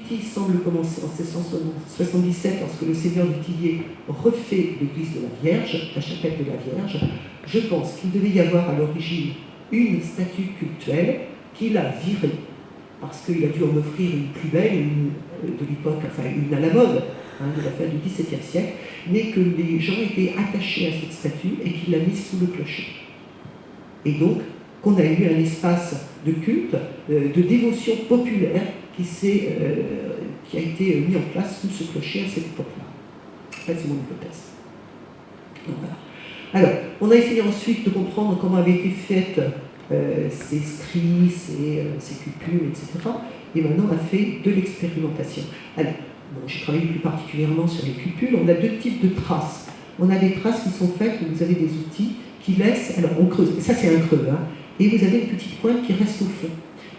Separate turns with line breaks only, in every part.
graffiti semble commencer en 1677, lorsque le seigneur du Tillier refait l'église de la Vierge, la chapelle de la Vierge. Je pense qu'il devait y avoir à l'origine une statue cultuelle qu'il a virée, parce qu'il a dû en offrir une plus belle, une de l'époque, enfin une à la mode, de la fin du XVIIe siècle, mais que les gens étaient attachés à cette statue et qu'il l'a mise sous le clocher. Et donc, qu'on a eu un espace de culte, de dévotion populaire qui a été mis en place sous ce clocher à cette époque-là. En fait, c'est mon hypothèse. Donc, voilà. Alors, on a essayé ensuite de comprendre comment avaient été faites ces stries, ces cupules, etc. Et maintenant, on a fait de l'expérimentation. Alors, bon, j'ai travaillé plus particulièrement sur les cupules. On a deux types de traces. On a des traces qui sont faites où vous avez des outils qui laissent... Alors, on creuse. Ça, c'est un creux, hein. Et vous avez une petite pointe qui reste au fond.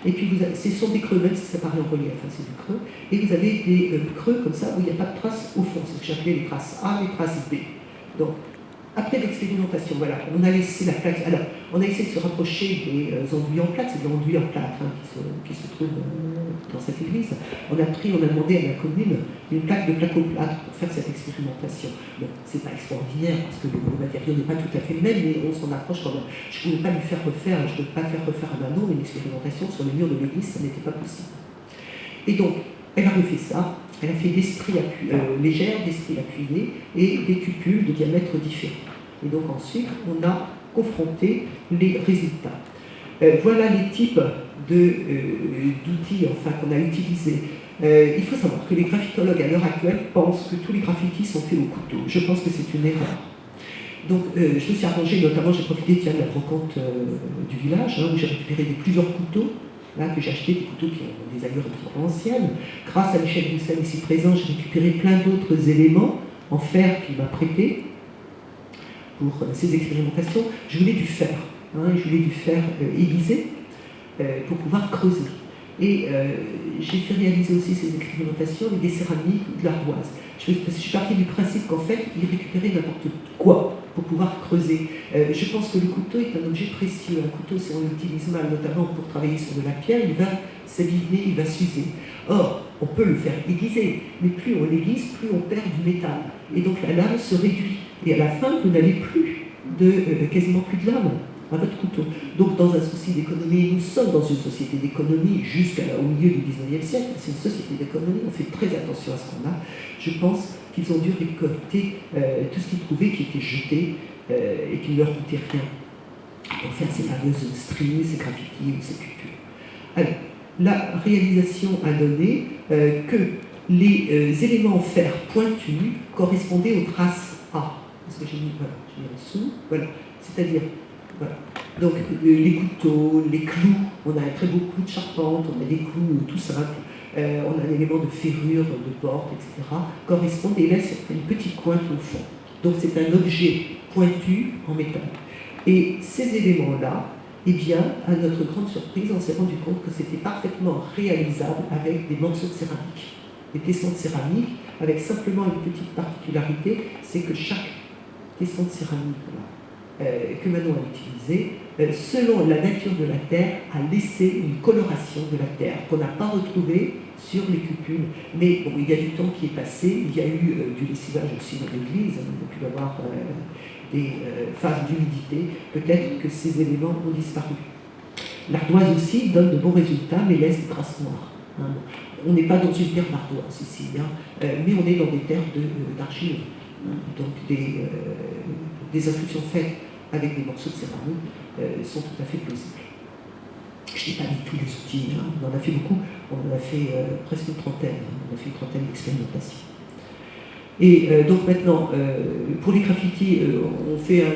Et puis, ce sont des creux, même si ça paraît en relief, c'est du creux. Et vous avez des creux comme ça, où il n'y a pas de traces au fond. C'est ce que j'appelais les traces A, les traces B. Donc, après l'expérimentation, voilà, on a laissé la plaque. Alors, on a essayé de se rapprocher des enduits en plâtre, c'est de l'enduit en plâtre qui se trouve dans cette église. On a demandé à la commune une plaque de placo-plâtre pour faire cette expérimentation. Bon, c'est pas extraordinaire parce que le matériau n'est pas tout à fait le même, mais on s'en approche quand même. Je ne pouvais pas lui faire refaire, je ne pouvais pas faire refaire à Manon une expérimentation sur le mur de l'église, ça n'était pas possible. Et donc, elle a refait ça. Elle a fait des stries légères, des stries appuyées et des cupules de diamètre différents. Et donc ensuite, on a confronté les résultats. Voilà les types d'outils qu'on a utilisés. Il faut savoir que les graffitologues à l'heure actuelle pensent que tous les graffitis sont faits au couteau. Je pense que c'est une erreur. Donc je me suis arrangé, notamment j'ai profité de la brocante du village, où j'ai récupéré plusieurs couteaux. Là, que j'ai acheté des couteaux qui ont des allures un petit peu anciennes. Grâce à Michel Roussel ici présent, j'ai récupéré plein d'autres éléments en fer qu'il m'a prêté pour ces expérimentations. Je voulais du fer, je voulais du fer aiguisé pour pouvoir creuser. Et j'ai fait réaliser aussi ces expérimentations avec des céramiques ou de l'ardoise. Je suis partie du principe qu'en fait, il récupérait n'importe quoi pour pouvoir creuser. Je pense que le couteau est un objet précieux. Un couteau, si on l'utilise mal, notamment pour travailler sur de la pierre, il va s'abîmer, il va s'user. Or, on peut le faire aiguiser, mais plus on l'aiguise, plus on perd du métal. Et donc la lame se réduit. Et à la fin, vous n'avez quasiment plus de lame à votre couteau. Donc dans un souci d'économie, nous sommes dans une société d'économie jusqu'au milieu du 19e siècle, c'est une société d'économie, on fait très attention à ce qu'on a. Je pense qu'ils ont dû récolter tout ce qu'ils trouvaient qui était jeté et qui ne leur coûtait rien pour faire ces fameuses stries, ces graffitis ou ces cupules. Alors, la réalisation a donné que les éléments en fer pointus correspondaient aux traces A. Parce que j'ai mis en dessous, voilà. C'est-à-dire, voilà. Donc les couteaux, les clous, on a un très beau clou de charpente, on a des clous tout simples, on a un élément de ferrure, de porte, etc., correspondent et laissent une petite pointe au fond. Donc c'est un objet pointu en métal. Et ces éléments-là, eh bien, à notre grande surprise, on s'est rendu compte que c'était parfaitement réalisable avec des morceaux de céramique, des tessons de céramique, avec simplement une petite particularité, c'est que chaque tesson de céramique que Manon a utilisé, selon la nature de la terre, a laissé une coloration de la terre qu'on n'a pas retrouvée sur les cupules. Mais bon, il y a du temps qui est passé, il y a eu du lessivage aussi dans l'église, on a pu avoir des phases d'humidité, peut-être que ces éléments ont disparu. L'ardoise aussi donne de bons résultats, mais laisse des traces noires. On n'est pas dans une terre d'ardoise ici, mais on est dans des terres d'argile, donc des inscriptions faites avec des morceaux de céramique sont tout à fait plausibles. Je n'ai pas mis tous les outils, on en a fait beaucoup, on en a fait presque une trentaine, on a fait une trentaine d'expérimentations. Et donc maintenant, pour les graffitis, on fait un